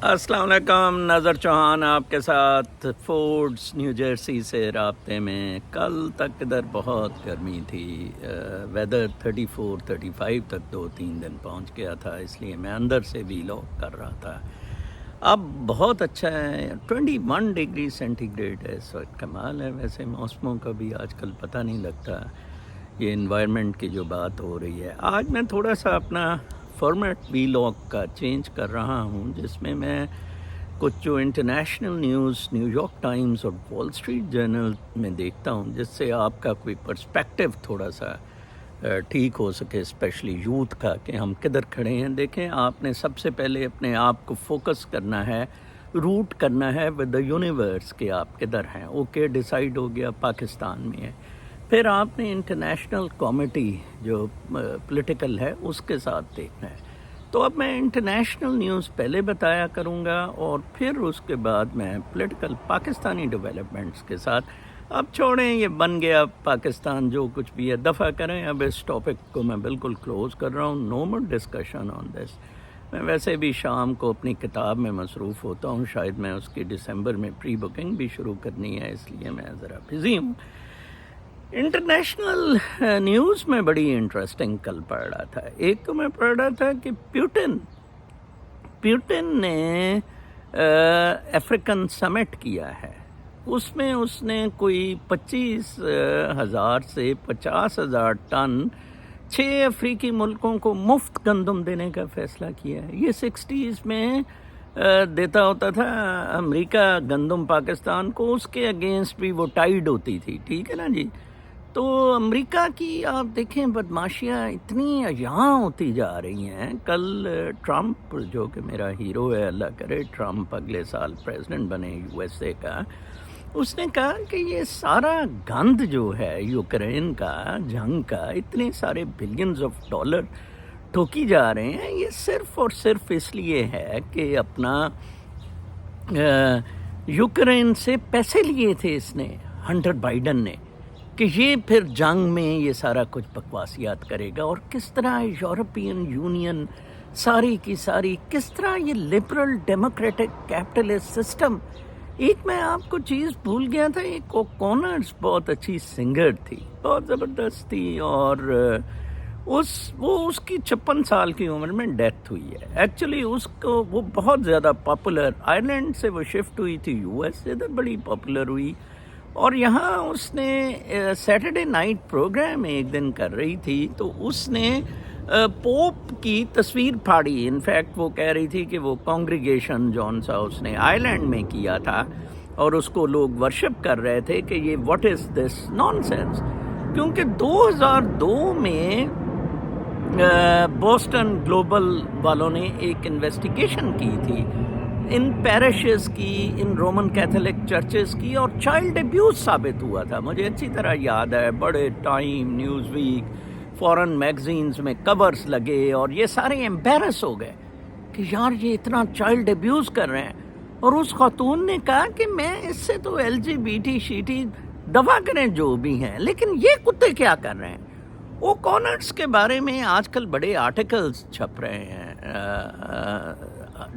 السلام علیکم، نظر چوہان آپ کے ساتھ فورڈس نیو جرسی سے رابطے میں۔ کل تک ادھر بہت گرمی تھی، ویدر 34-35 تک 2-3 دن پہنچ گیا تھا، اس لیے میں اندر سے ویلاگ کر رہا تھا۔ اب بہت اچھا ہے، 21 ڈگری سینٹی گریڈ ہے اس وقت۔ کمال ہے، ویسے موسموں کا بھی آج کل پتہ نہیں لگتا، یہ انوائرمنٹ کی جو بات ہو رہی ہے۔ آج میں تھوڑا سا اپنا فارمیٹ ویلاگ کا چینج کر رہا ہوں، جس میں میں کچھ جو international news new York Times اور وال اسٹریٹ جرنل میں دیکھتا ہوں، جس سے آپ کا کوئی پرسپیکٹیو تھوڑا سا ٹھیک ہو سکے، اسپیشلی یوتھ کا، کہ ہم کدھر کھڑے ہیں۔ دیکھیں، آپ نے سب سے پہلے اپنے آپ کو فوکس کرنا ہے، روٹ کرنا ہے ود دا یونیورس کہ آپ کدھر ہیں۔ اوکے، ڈیسائیڈ ہو گیا پاکستان میں ہے، پھر آپ نے انٹرنیشنل کمیٹی جو پولیٹیکل ہے اس کے ساتھ دیکھنا ہے۔ تو اب میں انٹرنیشنل نیوز پہلے بتایا کروں گا، اور پھر اس کے بعد میں پولیٹیکل پاکستانی ڈیولپمنٹس کے ساتھ۔ اب چھوڑیں، یہ بن گیا پاکستان، جو کچھ بھی ہے دفع کریں۔ اب اس ٹاپک کو میں بالکل کلوز کر رہا ہوں، نو مور ڈسکشن آن دس۔ میں ویسے بھی شام کو اپنی کتاب میں مصروف ہوتا ہوں، شاید میں اس کی دسمبر میں پری بکنگ بھی شروع کرنی ہے، اس لیے میں ذرا بزی ہوں۔ انٹرنیشنل نیوز میں بڑی انٹرسٹنگ کل پڑھ رہا تھا۔ ایک تو میں پڑھ رہا تھا کہ پیوٹن نے افریقن سمٹ کیا ہے، اس میں اس نے کوئی 25,000 سے 50,000 ٹن 6 افریقی ملکوں کو مفت گندم دینے کا فیصلہ کیا ہے۔ یہ 60s میں دیتا ہوتا تھا امریکہ گندم پاکستان کو، اس کے اگینسٹ بھی وہ ٹائیڈ ہوتی تھی، ٹھیک ہے نا جی۔ تو امریکہ کی آپ دیکھیں بدماشیاں اتنی یہاں ہوتی جا رہی ہیں۔ کل ٹرمپ، جو کہ میرا ہیرو ہے، اللہ کرے ٹرمپ اگلے سال پریزیڈنٹ بنے یو ایس اے کا، اس نے کہا کہ یہ سارا گند جو ہے یوکرین کا، جنگ کا، اتنے سارے بلینز آف ڈالر ٹھوکی جا رہے ہیں، یہ صرف اور صرف اس لیے ہے کہ اپنا یوکرین سے پیسے لیے تھے اس نے، ہنٹر بائیڈن نے، کہ یہ پھر جنگ میں یہ سارا کچھ بکواسیات کرے گا۔ اور کس طرح یورپین یونین ساری کی ساری، کس طرح یہ لبرل ڈیموکریٹک کیپٹلسٹ سسٹم۔ ایک میں آپ کو چیز بھول گیا تھا، ایک اوکونرز بہت اچھی سنگر تھی، بہت زبردست تھی، اور اس کی 56 سال کی عمر میں ڈیتھ ہوئی ہے۔ ایکچولی اس کو وہ بہت زیادہ پاپولر، آئرلینڈ سے وہ شفٹ ہوئی تھی یو ایس، ادھر بڑی پاپولر ہوئی، اور یہاں اس نے سیٹرڈے نائٹ پروگرام ایک دن کر رہی تھی، تو اس نے پوپ کی تصویر پھاڑی۔ انفیکٹ وہ کہہ رہی تھی کہ وہ کانگریگیشن جون سا اس نے آئرلینڈ میں کیا تھا، اور اس کو لوگ ورشپ کر رہے تھے کہ یہ what is this naan sense, کیونکہ 2002 میں بوسٹن گلوبل والوں نے ایک انویسٹیگیشن کی تھی ان پیرشز کی، ان رومن کیتھولک چرچز کی، اور چائلڈ ابیوز ثابت ہوا تھا۔ مجھے اچھی طرح یاد ہے، بڑے ٹائم، نیوز ویک، فورن میگزینز میں کورز لگے، اور یہ سارے ایمبیرس ہو گئے کہ یار یہ اتنا چائلڈ ابیوز کر رہے ہیں۔ اور اس خاتون نے کہا کہ میں اس سے تو ایل جی بی ٹی شیٹی دفاع کریں جو بھی ہیں، لیکن یہ کتے کیا کر رہے ہیں۔ وہ کارنرز کے بارے میں آج کل بڑے آرٹیکلز چھپ رہے ہیں،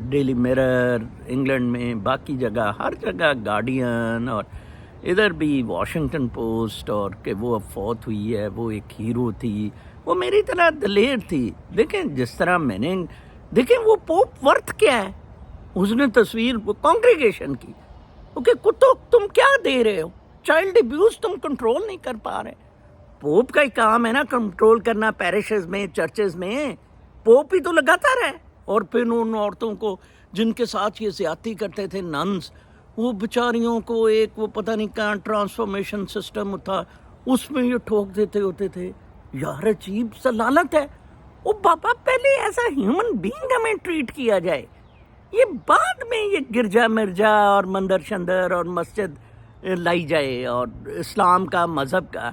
ڈیلی میرر انگلینڈ میں، باقی جگہ ہر جگہ گارڈین، اور ادھر بھی واشنگٹن پوسٹ، اور کہ وہ اب فوت ہوئی ہے، وہ ایک ہیرو تھی، وہ میری طرح دلیر تھی۔ دیکھیں جس طرح میں نے دیکھیں وہ پوپ ورتھ کیا ہے، اس نے تصویر کانگریگیشن کی۔ اوکے کتوں، تم کیا دے رہے ہو؟ چائلڈ ابیوز تم کنٹرول نہیں کر پا رہے۔ پوپ کا ہی کام ہے نا کنٹرول کرنا، پیرشز میں، چرچز میں، پوپ ہی تو لگاتا رہے۔ اور پھر ان عورتوں کو جن کے ساتھ یہ زیادتی کرتے تھے ننز، وہ بیچاریوں کو ایک وہ پتہ نہیں کہاں ٹرانسفارمیشن سسٹم تھا، اس میں یہ ٹھوک دیتے ہوتے تھے۔ یار عجیب ضلالت ہے۔ وہ بابا پہلے ایسا ہیومن بینگ ہمیں ٹریٹ کیا جائے، یہ بعد میں یہ گرجا مرجا اور مندر شندر اور مسجد لائی جائے، اور اسلام کا، مذہب کا،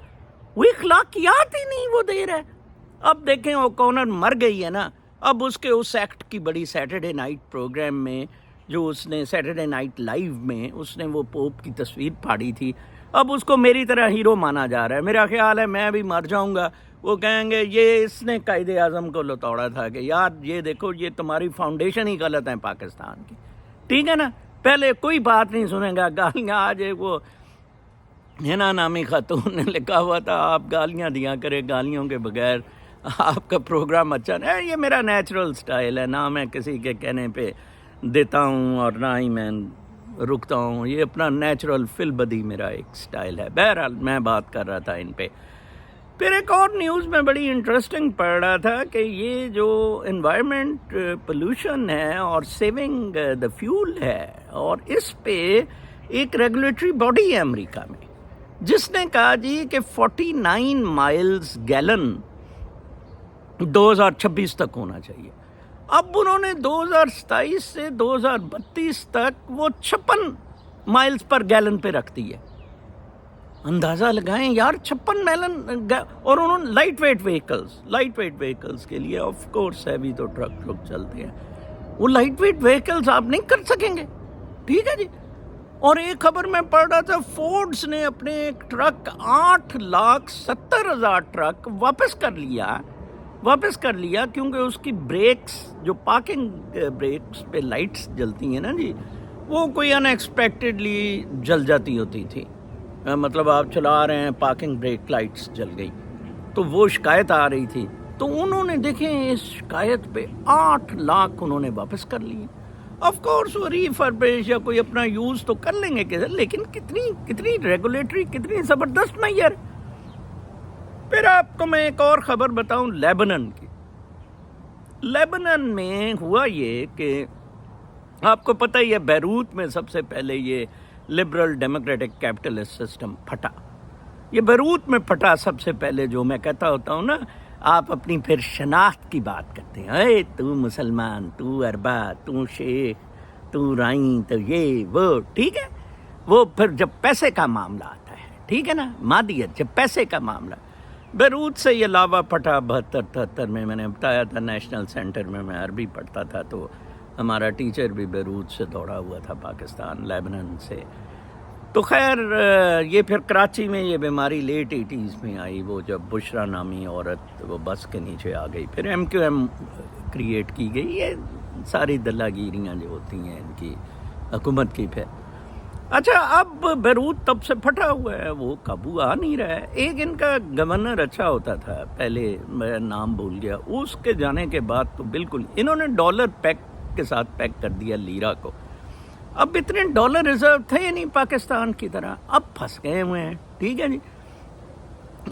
وہ اخلاقیات ہی نہیں وہ دے رہا ہے۔ اب دیکھیں وہ کارنر مر گئی ہے نا، اب اس کے اس ایکٹ کی بڑی سیٹرڈے نائٹ پروگرام میں، جو اس نے سیٹرڈے نائٹ لائیو میں اس نے وہ پوپ کی تصویر پھاڑی تھی، اب اس کو میری طرح ہیرو مانا جا رہا ہے۔ میرا خیال ہے میں بھی مر جاؤں گا، وہ کہیں گے یہ اس نے قائد اعظم کو لتوڑا تھا کہ یار یہ دیکھو یہ تمہاری فاؤنڈیشن ہی غلط ہے پاکستان کی۔ ٹھیک ہے نا. پہلے کوئی بات نہیں سنے گا, گالیاں. آج ایک وہ ہنا نامی خاتون نے لکھا ہوا تھا آپ گالیاں دیا کرے, گالیوں کے بغیر آپ کا پروگرام اچھا نہیں. یہ میرا نیچرل سٹائل ہے, نہ میں کسی کے کہنے پہ دیتا ہوں اور نہ ہی میں رکتا ہوں. یہ اپنا نیچرل فل بدی میرا ایک سٹائل ہے. بہرحال میں بات کر رہا تھا ان پہ. پھر ایک اور نیوز میں بڑی انٹرسٹنگ پڑھ رہا تھا کہ یہ جو انوائرمنٹ پولوشن ہے اور سیونگ دا فیول ہے, اور اس پہ ایک ریگولیٹری باڈی ہے امریکہ میں جس نے کہا جی کہ 49 مائلز گیلن 2026 تک ہونا چاہیے. اب انہوں نے 2027 سے 2032 تک وہ 56 مائلز پر گیلن پہ رکھ دی ہے. اندازہ لگائیں یار, 56 میلن. اور انہوں نے لائٹ ویٹ ویکلز کے لیے آف کورس ہیوی تو ٹرک چلتے ہیں, وہ لائٹ ویٹ ویکلز آپ نہیں کر سکیں گے. ٹھیک ہے جی. اور ایک خبر میں پڑھ رہا تھا, فورڈز نے اپنے ایک ٹرک 8,70,000 ٹرک واپس کر لیا کیونکہ اس کی بریکس, جو پارکنگ بریکس پہ لائٹس جلتی ہیں نا جی, وہ کوئی ان ایکسپیکٹڈلی جل جاتی ہوتی تھی. مطلب آپ چلا رہے ہیں, پارکنگ بریک لائٹس جل گئی, تو وہ شکایت آ رہی تھی. تو انہوں نے دیکھیں اس شکایت پہ 8 لاکھ انہوں نے واپس کر لیے. آف کورس وہ ریفربش یا کوئی اپنا یوز تو کر لیں گے کدھر, لیکن کتنی ریگولیٹری, کتنی زبردست معیار. پھر آپ کو میں ایک اور خبر بتاؤں لیبنن کی. لیبنن میں ہوا یہ کہ آپ کو پتہ ہی ہے بیروت میں سب سے پہلے یہ لبرل ڈیموکریٹک کیپٹلسٹ سسٹم پھٹا. یہ بیروت میں پھٹا سب سے پہلے. جو میں کہتا ہوتا ہوں نا, آپ اپنی پھر شناخت کی بات کرتے ہیں, اے تو مسلمان, تو اربا, تو شیخ, تو رائیں, تو یہ وہ. ٹھیک ہے, وہ پھر جب پیسے کا معاملہ آتا ہے, ٹھیک ہے نا, مادیت, جب پیسے کا معاملہ. بیروت سے یہ لاوا پھٹا 72-73 میں نے بتایا تھا نیشنل سینٹر میں عربی پڑھتا تھا, تو ہمارا ٹیچر بھی بیروت سے دوڑا ہوا تھا پاکستان, لیبنن سے. تو خیر یہ پھر کراچی میں یہ بیماری لیٹ 80s میں آئی, وہ جب بشرا نامی عورت وہ بس کے نیچے آ گئی, پھر MQM کریٹ کی گئی. یہ ساری دلہ گیریاں جو ہوتی ہیں ان کی حکومت کی. پھر اچھا, اب بیروت تب سے پھٹا ہوا ہے, وہ قابو آ نہیں رہا ہے. ایک ان کا گورنر اچھا ہوتا تھا, پہلے میں نام بھول گیا, اس کے جانے کے بعد تو بالکل انہوں نے ڈالر پیک کے ساتھ پیک کر دیا لیرا کو. اب اتنے ڈالر ریزرو تھے نہیں پاکستان کی طرح, اب پھنس گئے ہوئے ہیں. ٹھیک ہے جی.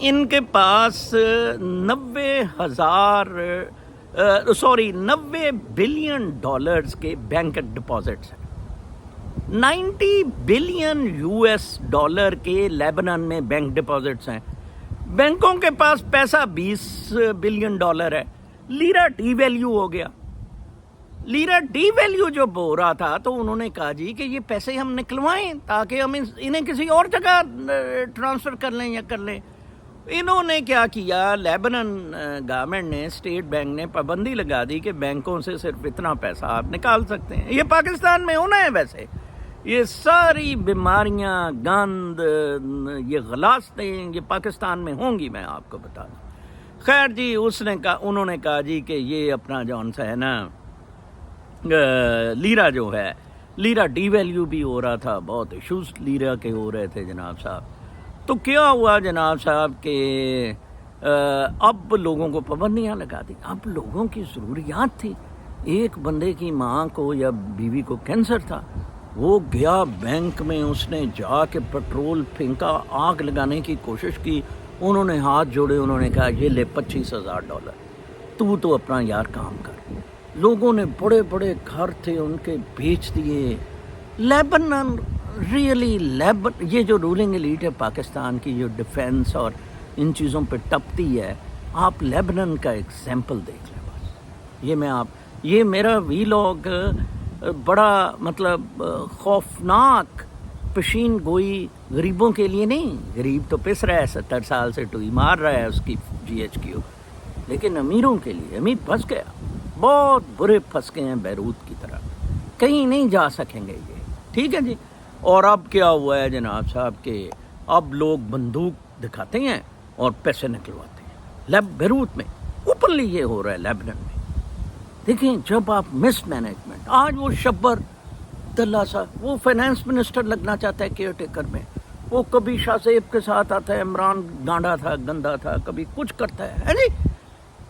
ان کے پاس 90 بلین ڈالرز کے بینک ڈپازٹس ہیں. 90 بلین US$ کے لیبنن میں بینک ڈپازٹس ہیں. بینکوں کے پاس پیسہ $20 بلین ہے. لیرا ڈی ویلیو ہو گیا. لیرا ڈی ویلیو جب ہو رہا تھا تو انہوں نے کہا جی کہ یہ پیسے ہم نکلوائیں تاکہ ہم انہیں کسی اور جگہ ٹرانسفر کر لیں یا کر لیں. انہوں نے کیا کیا, لیبنن گورنمنٹ نے, اسٹیٹ بینک نے پابندی لگا دی کہ بینکوں سے صرف اتنا پیسہ آپ نکال سکتے ہیں. یہ پاکستان میں ہونا ہے ویسے. یہ ساری بیماریاں, گند, یہ غلاستیں یہ پاکستان میں ہوں گی, میں آپ کو بتا دوں. خیر جی, انہوں نے کہا جی کہ یہ اپنا جون سا ہے نا لیرا جو ہے, لیرا ڈی ویلیو بھی ہو رہا تھا, بہت ایشوز لیرا کے ہو رہے تھے جناب صاحب. تو کیا ہوا جناب صاحب کہ اب لوگوں کو پابندیاں لگا دی. اب لوگوں کی ضروریات تھی. ایک بندے کی ماں کو یا بیوی کو کینسر تھا, وہ گیا بینک میں, اس نے جا کے پٹرول پھینکا, آگ لگانے کی کوشش کی. انہوں نے ہاتھ جوڑے, انہوں نے کہا یہ لے $25,000, تو اپنا یار کام کر. لوگوں نے بڑے بڑے گھر تھے ان کے بیچ دیے. لیبنن ریئلی یہ جو رولنگ ایلیٹ ہے پاکستان کی, جو ڈیفینس اور ان چیزوں پہ ٹپتی ہے, آپ لیبنن کا ایگزامپل دیکھ لیں بس. یہ میرا ویلاگ بڑا مطلب خوفناک پشین گوئی غریبوں کے لیے نہیں. غریب تو پس رہا ہے, 70 سال سے ٹوئی مار رہا ہے اس کی GHQ, لیکن امیروں کے لیے, امیر پھنس گیا, بہت برے پھنس گئے ہیں بیروت کی طرح, کہیں نہیں جا سکیں گے یہ. ٹھیک ہے جی. اور اب کیا ہوا ہے جناب صاحب کہ اب لوگ بندوق دکھاتے ہیں اور پیسے نکلواتے ہیں. بیروت میں اوپنلی یہ ہو رہا ہے. لیبنن میں دیکھیں, جب آپ مس مینجمنٹ, آج وہ شبر عبداللہ صاحب وہ فائنانس منسٹر لگنا چاہتا ہے کیئر ٹیکر میں. وہ کبھی شاہ زیب کے ساتھ آتا ہے, عمران گانڈا تھا, گندا تھا, کبھی کچھ کرتا ہے جی.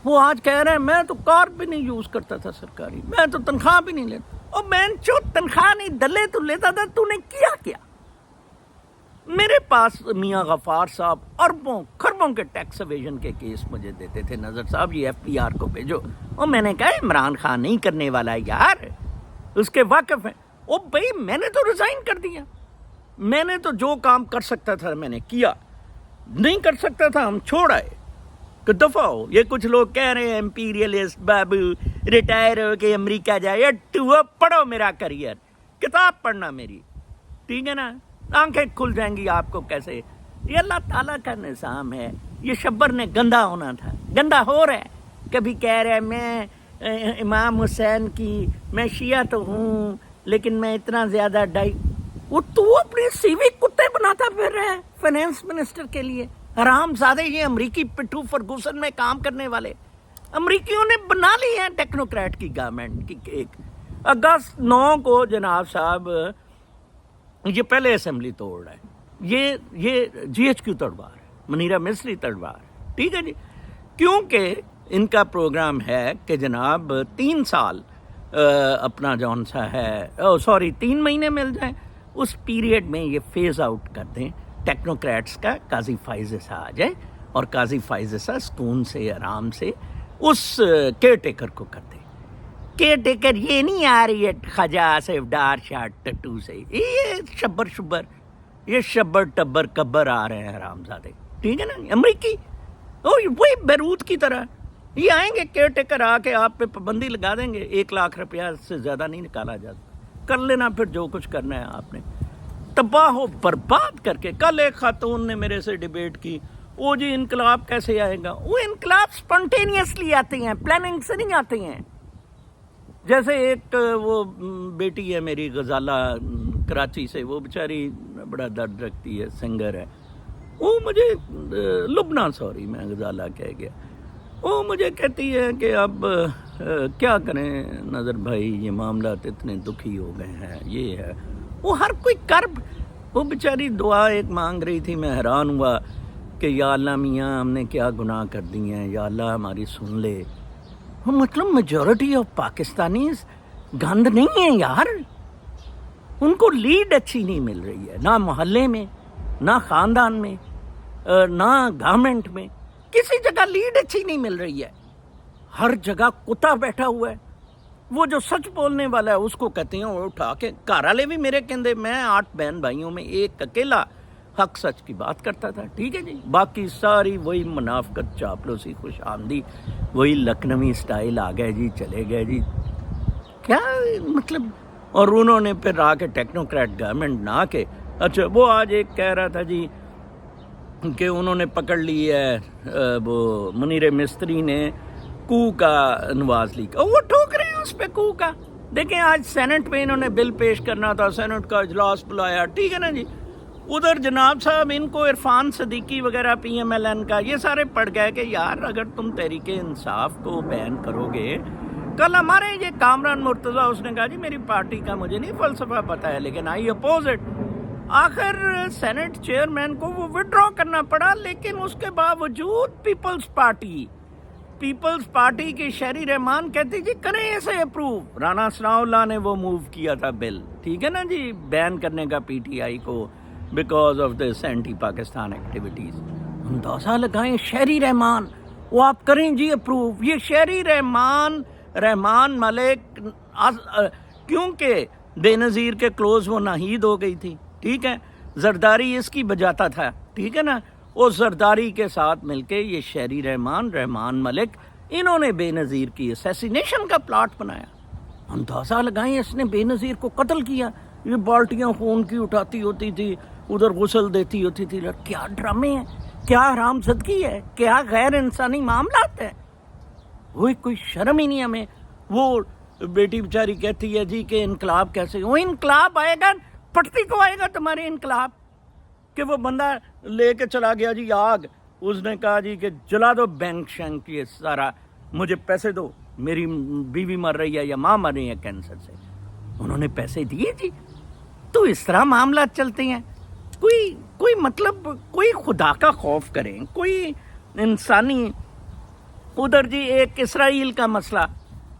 وہ آج کہہ رہے ہیں میں تو کار بھی نہیں یوز کرتا تھا سرکاری, میں تو تنخواہ بھی نہیں لیتا. اور میں جو تنخواہ نہیں دلے تو لیتا تھا, تو نے کیا. میرے پاس میاں غفار صاحب اربوں خربوں کے ٹیکس ایویژن کے کیس مجھے دیتے تھے, نظر صاحب یہ FBR کو بھیجو. اور میں نے کہا عمران خان نہیں کرنے والا یار, اس کے واقف ہیں. او بھائی میں نے تو ریزائن کر دیا, میں نے تو جو کام کر سکتا تھا میں نے کیا, نہیں کر سکتا تھا ہم چھوڑ آئے کہ دفعہ ہو. یہ کچھ لوگ کہہ رہے ہیں امپیریلسٹ بابو ریٹائر ہو کے امریکہ جائے, پڑھو میرا کریئر, کتاب پڑھنا میری, ٹھیک ہے نا, آنکھیں کھل جائیں گی آپ کو کیسے. یہ اللہ تعالیٰ کا نظام ہے. یہ شبر نے گندا ہونا تھا, گندا ہو رہا ہے. کبھی کہہ رہے میں امام حسین کی, میں شیعہ تو ہوں لیکن میں اتنا زیادہ وہ تو اپنے سیوی کتے بناتا پھر رہا ہے فائنانس منسٹر کے لیے. حرام زادے یہ امریکی پٹھو فرگوسن میں کام کرنے والے امریکیوں نے بنا لی ہیں ٹیکنوکریٹ کی گورنمنٹ کی. ایک اگست 9 کو جناب صاحب یہ پہلے اسمبلی توڑ رہا ہے, یہ GHQ تڑوار ہے, منیرہ مصری تڑوار, ٹھیک ہے جی. کیونکہ ان کا پروگرام ہے کہ جناب 3 سال اپنا جون سا ہے 3 مہینے مل جائیں, اس پیریڈ میں یہ فیز آؤٹ کر دیں ٹیکنوکریٹس کا. قاضی فائز عیسیٰ آ جائے اور قاضی فائز عیسیٰ سکون سے آرام سے اس کیئر ٹیکر کو کر دیں. کیئر ٹیکر یہ نہیں آ رہی ہے خواجہ آصف ڈار شاٹ ٹٹو سے, یہ شبر ٹبر کبر آ رہے ہیں حرام زادے, ٹھیک ہے نا. امریکی وہی بیروت کی طرح یہ آئیں گے کیئر ٹیکر, آ کے آپ پہ پابندی لگا دیں گے, 1 لاکھ روپیہ سے زیادہ نہیں نکالا جاتا, کر لینا پھر جو کچھ کرنا ہے آپ نے. تباہ و برباد کر کے. کل ایک خاتون نے میرے سے ڈیبیٹ کی, وہ جی انقلاب کیسے آئے گا. وہ انقلاب سپونٹینیسلی آتے ہیں, پلاننگ سے نہیں آتے ہیں. جیسے ایک وہ بیٹی ہے میری غزالہ کراچی سے, وہ بیچاری بڑا درد رکھتی ہے, سنگر ہے, وہ مجھے لبنہ میں غزالہ کہہ گیا, وہ مجھے کہتی ہے کہ اب کیا کریں نظر بھائی, یہ معاملات اتنے دکھی ہو گئے ہیں, یہ ہے وہ ہر کوئی کرب. وہ بیچاری دعا ایک مانگ رہی تھی, میں حیران ہوا کہ یا اللہ میاں ہم نے کیا گناہ کر دی ہیں, یا اللہ ہماری سن لے. مطلب میجورٹی آف پاکستانیز گند نہیں ہیں یار, ان کو لیڈ اچھی نہیں مل رہی ہے, نہ محلے میں, نہ خاندان میں, نہ گورنمنٹ میں, کسی جگہ لیڈ اچھی نہیں مل رہی ہے. ہر جگہ کتا بیٹھا ہوا ہے. وہ جو سچ بولنے والا ہے اس کو کہتے ہیں اور اٹھا کے گھر والے بھی میرے کہندے, میں 8 بہن بھائیوں میں ایک اکیلا حق سچ کی بات کرتا تھا, ٹھیک ہے جی. باقی ساری وہی منافقت, چاپلوسی, خوش آمدی, وہی لکھنوی سٹائل آ گئے جی, چلے گئے جی, کیا مطلب. اور انہوں نے پھر آ کے ٹیکنوکریٹ گورنمنٹ نہ آ کے, اچھا وہ آج ایک کہہ رہا تھا جی کہ انہوں نے پکڑ لی ہے وہ منیر مستری نے کو کا نواز لیگ, وہ ٹھوک رہے ہیں اس پہ کو کا. دیکھیں آج سینٹ میں انہوں نے بل پیش کرنا تھا, سینٹ کا اجلاس بلایا, ٹھیک ہے نا جی. ادھر جناب صاحب ان کو عرفان صدیقی وغیرہ PMLN کا یہ سارے پڑ گئے کہ یار اگر تم تحریک انصاف کو بین کرو گے. کل ہمارے یہ کامران مرتضیٰ, اس نے کہا جی میری پارٹی کا مجھے نہیں فلسفہ پتہ ہے لیکن آئی اپوز اٹ. آخر سینٹ چیئرمین کو وہ وڈرا کرنا پڑا, لیکن اس کے باوجود پیپلز پارٹی کی شہری رحمان کہتی جی کریں اسے اپروو. رانا ثناء اللہ نے وہ موو کیا تھا بل, ٹھیک ہے نا جی, بین کرنے کا PTI کو because of this anti Pakistan activities. اندازہ لگائیں شہری رحمان, وہ آپ کریں جی اپروو. یہ شہری رحمان ملک کیونکہ بے نظیر کے کلوز وہ ناہید ہو گئی تھی, ٹھیک ہے, زرداری اس کی بجاتا تھا, ٹھیک ہے نا. اس زرداری کے ساتھ مل کے یہ شہری رحمان ملک, انہوں نے بے نظیر کی اسیسینیشن کا پلاٹ بنایا. اندازہ لگائیں اس نے بے نظیر کو قتل کیا. یہ بالٹیاں خون کی اٹھاتی ہوتی تھی, ادھر غسل دیتی ہوتی تھی. کیا ڈرامے ہیں, کیا حرام زدگی ہے, کیا غیر انسانی معاملات ہیں. وہ کوئی شرم ہی نہیں ہمیں. وہ بیٹی بیچاری کہتی ہے جی کہ انقلاب کیسے, وہ انقلاب آئے گا پٹتی کو آئے گا تمہارے انقلاب. کہ وہ بندہ لے کے چلا گیا جی آگ, اس نے کہا جی کہ جلا دو بینک شینک یہ سارا, مجھے پیسے دو, میری بیوی مر رہی ہے یا ماں مر رہی ہے کینسر سے. انہوں نے پیسے دیے جی. تو اس طرح معاملات چلتے ہیں. کوئی مطلب کوئی خدا کا خوف کریں, کوئی انسانی. ادھر جی ایک اسرائیل کا مسئلہ,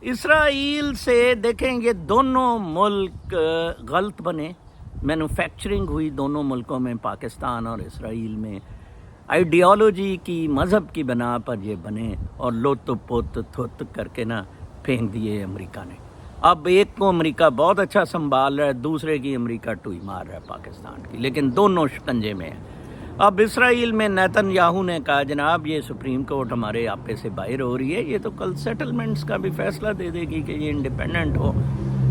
اسرائیل سے دیکھیں یہ دونوں ملک غلط بنے, مینوفیکچرنگ ہوئی دونوں ملکوں میں, پاکستان اور اسرائیل میں, آئیڈیالوجی کی مذہب کی بنا پر یہ بنے اور لوت پوت تھوت کر کے نا پھینک دیے امریکہ نے. اب ایک کو امریکہ بہت اچھا سنبھال رہا ہے, دوسرے کی امریکہ ٹوئی مار رہا ہے پاکستان کی, لیکن دونوں شکنجے میں ہیں. اب اسرائیل میں نیتن یاہو نے کہا جناب یہ سپریم کورٹ ہمارے آپے سے باہر ہو رہی ہے, یہ تو کل سیٹلمنٹس کا بھی فیصلہ دے دے گی کہ یہ انڈیپینڈنٹ ہو,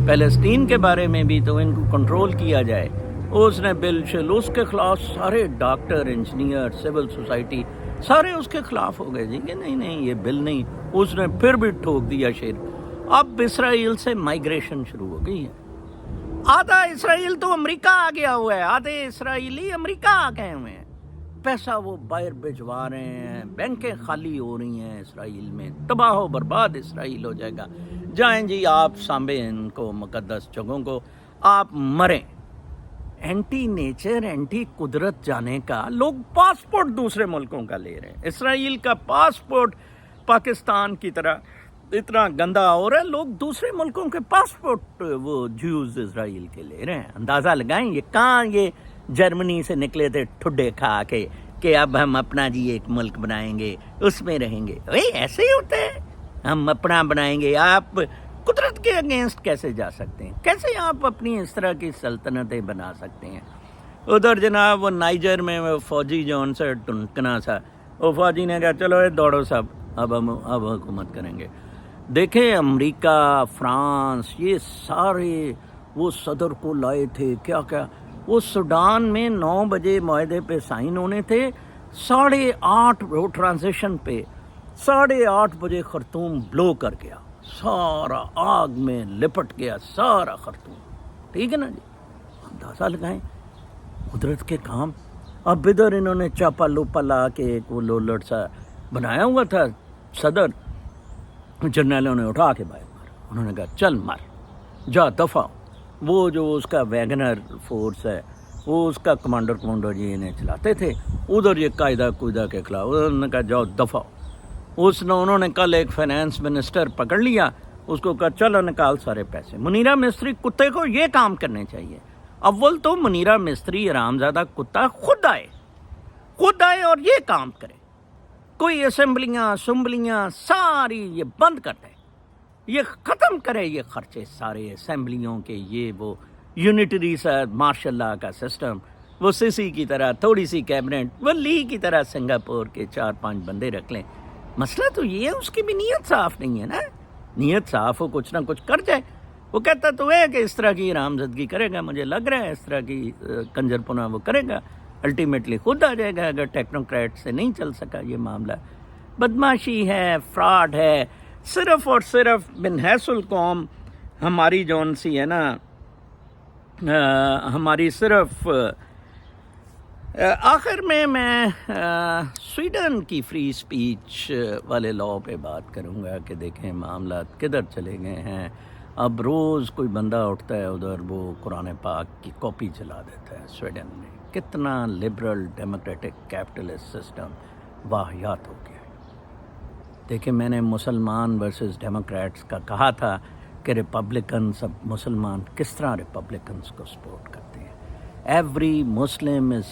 فلسطین کے بارے میں بھی تو ان کو کنٹرول کیا جائے. اس نے بل شل اس کے خلاف سارے ڈاکٹر, انجینئر, سول سوسائٹی سارے اس کے خلاف ہو گئے جی کہ نہیں یہ بل نہیں. اس نے پھر بھی ٹھوک دیا شیر. اب اسرائیل سے مائیگریشن شروع ہو گئی ہے. آدھا اسرائیل تو امریکہ آ گیا ہوا ہے, آدھے اسرائیلی امریکہ آ گئے ہوئے ہیں. پیسہ وہ باہر بھجوا رہے ہیں, بینکیں خالی ہو رہی ہیں اسرائیل میں, تباہ و برباد اسرائیل ہو جائے گا. جائیں جی آپ سانبے ان کو مقدس جگہوں کو, آپ مریں. اینٹی نیچر اینٹی قدرت جانے کا, لوگ پاسپورٹ دوسرے ملکوں کا لے رہے ہیں. اسرائیل کا پاسپورٹ پاکستان کی طرح اتنا گندا ہو رہا ہے, لوگ دوسرے ملکوں کے پاسپورٹ وہ جیوز اسرائیل کے لے رہے ہیں. اندازہ لگائیں یہ کہاں یہ جرمنی سے نکلے تھے ٹھڈے کھا کے کہ اب ہم اپنا جی ایک ملک بنائیں گے, اس میں رہیں گے. ایسے ہی ہوتا ہے, ہم اپنا بنائیں گے. آپ قدرت کے اگینسٹ کیسے جا سکتے ہیں؟ کیسے آپ اپنی اس طرح کی سلطنتیں بنا سکتے ہیں؟ ادھر جناب وہ نائجر میں وہ فوجی جو ان سے ٹنکنا سا, وہ فوجی نے کہا چلو دوڑو سب, اب ہم حکومت کریں گے. دیکھیں امریکہ, فرانس, یہ سارے وہ صدر کو لائے تھے. کیا وہ سوڈان میں 9 بجے معاہدے پہ سائن ہونے تھے, 8:30 وہ ٹرانزیشن پہ 8:30 بجے خرطوم بلو کر گیا, سارا آگ میں لپٹ گیا سارا خرطوم. ٹھیک ہے نا جی, اندازہ لگائیں قدرت کے کام. اب ادھر انہوں نے چاپا لوپا لا کے ایک وہ لولڑ سا بنایا ہوا تھا صدر, جرنیلوں نے اٹھا کے باہر مارا. انہوں نے کہا چل مار, جا دفع. وہ جو اس کا ویگنر فورس ہے, وہ اس کا کمانڈر جی انہیں چلاتے تھے. ادھر یہ قاعدہ کے خلاف انہوں نے کہا جاؤ دفع. انہوں نے کل ایک فائنانس منسٹر پکڑ لیا, اس کو کہا چلو نکال سارے پیسے. منیرہ مستری کتے کو یہ کام کرنے چاہیے. اول تو منیرہ مستری حرامزادہ کتا خود آئے اور یہ کام کرے. کوئی اسمبلیاں ساری یہ بند کر دے, یہ ختم کرے یہ خرچے سارے اسمبلیوں کے. یہ وہ یونٹری سا ماشاء اللہ کا سسٹم, وہ سیسی کی طرح تھوڑی سی کیبنٹ, وہ لی کی طرح سنگاپور کے 4-5 بندے رکھ لیں. مسئلہ تو یہ ہے, اس کی بھی نیت صاف نہیں ہے نا. نیت صاف ہو کچھ نہ کچھ کر جائے. وہ کہتا تو ہے کہ اس طرح کی حرامزادگی کرے گا, مجھے لگ رہا ہے اس طرح کی کنجر پنا وہ کرے گا, الٹیمیٹلی خود آ جائے گا اگر ٹیکنوکریٹ سے نہیں چل سکا یہ معاملہ. بدماشی ہے, فراڈ ہے, صرف اور صرف من حیث القوم ہماری جون سی ہے نا, ہماری صرف آخر میں سویڈن کی فری اسپیچ والے لاء پہ بات کروں گا کہ دیکھیں معاملات کدھر چلے گئے ہیں. اب روز کوئی بندہ اٹھتا ہے ادھر وہ قرآن پاک کی کاپی چلا دیتا ہے. سویڈن میں کتنا لبرل ڈیموکریٹک کیپٹلسٹ سسٹم واہیات ہو گیا ہے. دیکھیں میں نے مسلمان ورسز ڈیموکریٹس کا کہا تھا کہ ریپبلکنس, اب مسلمان کس طرح ریپبلکنس کو سپورٹ کرتے ہیں. Every Muslim is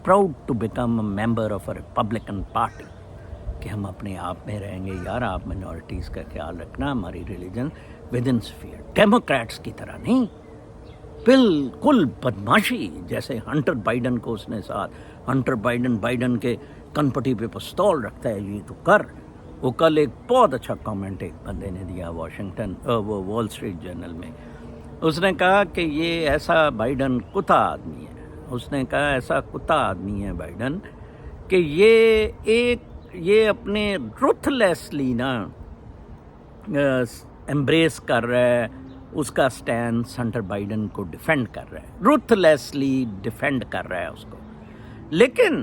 proud to become a member of a Republican party, کہ ہم اپنے آپ میں رہیں گے. یار آپ منورٹیز کا خیال رکھنا, ہماری religion with in sphere. Democrats کی طرح نہیں, بالکل بدماشی. جیسے ہنٹر بائیڈن کو اس نے ساتھ, ہنٹر بائیڈن کے کن پٹی پہ پستول رکھتا ہے, یہ تو کر. وہ کل ایک بہت اچھا کامنٹ ایک بندے نے دیا وہ وال اسٹریٹ جرنل میں. اس نے کہا کہ یہ ایسا بائیڈن کتا آدمی ہے, اس نے کہا ایسا کتا آدمی ہے بائیڈن کہ یہ اپنے رتھ لیسلی نا ایمبریس کر رہا ہے, اس کا سٹینس ہنٹر بائیڈن کو ڈیفینڈ کر رہا ہے, رتھ لیسلی ڈیفینڈ کر رہا ہے اس کو. لیکن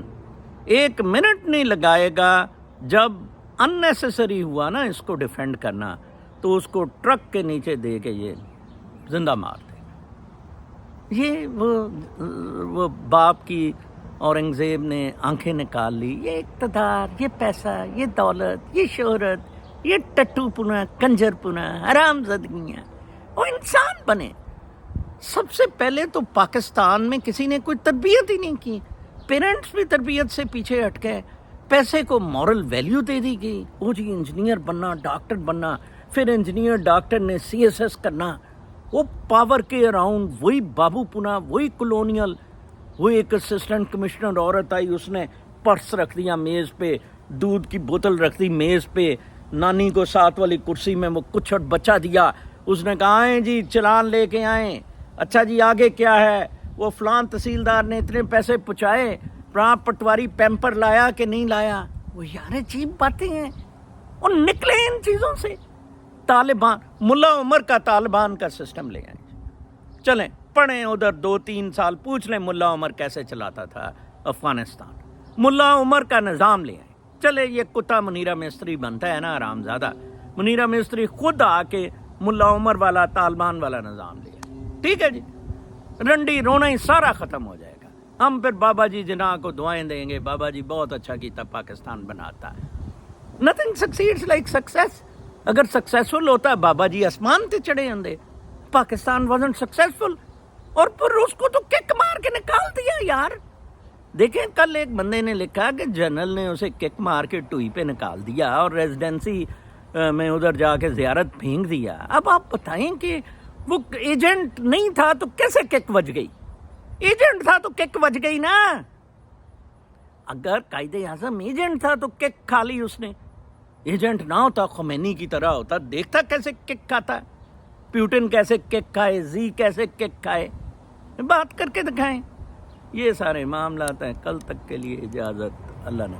1 منٹ نہیں لگائے گا, جب ان نیسیسری ہوا نا اس کو ڈیفینڈ کرنا, تو اس کو ٹرک کے نیچے دے کے یہ زندہ مار دے گا۔ یہ وہ باپ کی اورنگزیب نے آنکھیں نکال لی، یہ اقتدار، یہ پیسہ، یہ دولت، یہ شہرت، یہ ٹٹو پنا، کنجر پنا، حرام زدگیاں، وہ انسان بنے۔ سب سے پہلے تو پاکستان میں کسی نے کوئی تربیت ہی نہیں کی، پیرنٹس بھی تربیت سے پیچھے ہٹ گئے، پیسے کو مورل ویلیو دے دی گئی، وہ جی انجینئر بننا، ڈاکٹر بننا، پھر انجینئر ڈاکٹر نے CSS کرنا، وہ پاور کے اراؤنڈ وہی بابو پنا، وہی کلونیل، وہی ایک اسسٹنٹ کمشنر عورت آئی، اس نے پرس رکھ دیا میز پہ، دودھ کی بوتل رکھ دی میز پہ، نانی کو ساتھ والی کرسی میں وہ کچھ بچہ دیا، اس نے کہا آئیں جی چلان لے کے آئیں، اچھا جی آگے کیا ہے، وہ فلان تحصیلدار نے اتنے پیسے پہنچائے، فلاں پٹواری پیمپر لایا کہ نہیں لایا۔ وہ یار عجیب باتیں ہیں، اور نکلے ان چیزوں سے۔ طالبان، ملا عمر کا طالبان کا سسٹم لے آئیں، چلیں پڑھیں ادھر 2-3 سال، پوچھ لیں ملا عمر کیسے چلاتا تھا افغانستان، ملا عمر کا نظام لے آئیں۔ چلے یہ کتا منیرہ مستری بنتا ہے نا حرام زادہ، منیرہ مستری خود آ کے ملا عمر والا طالبان والا نظام لے آئے، ٹھیک ہے جی، رنڈی رونا ہی سارا ختم ہو جائے گا۔ ہم پھر بابا جی جناح کو دعائیں دیں گے، بابا جی بہت اچھا کیتا، پاکستان بناتا ہے۔ Nothing succeeds like success. اگر سکسیسفل ہوتا بابا جی آسمان تے چڑھے ہوندے، پاکستان wasn't سکسیسفل، اور پھر اس کو تو کک مار کے نکال دیا یار۔ دیکھیں کل ایک بندے نے لکھا کہ جنرل نے اسے کک مار کے ٹوئی پہ نکال دیا اور ریزیڈنسی میں ادھر جا کے زیارت پھینک دیا۔ اب آپ بتائیں کہ وہ ایجنٹ نہیں تھا تو کیسے کک بج گئی؟ ایجنٹ تھا تو کک بج گئی نا۔ اگر قائد اعظم ایجنٹ تھا تو کک کھا لی اس نے، ایجنٹ نہ ہوتا خمینی کی طرح ہوتا، دیکھتا کیسے کک کھاتا، پیوٹن کیسے کک کھائے، زی کیسے کک کھائے، بات کر کے دکھائیں۔ یہ سارے معاملات ہیں۔ کل تک کے لیے اجازت، اللہ نے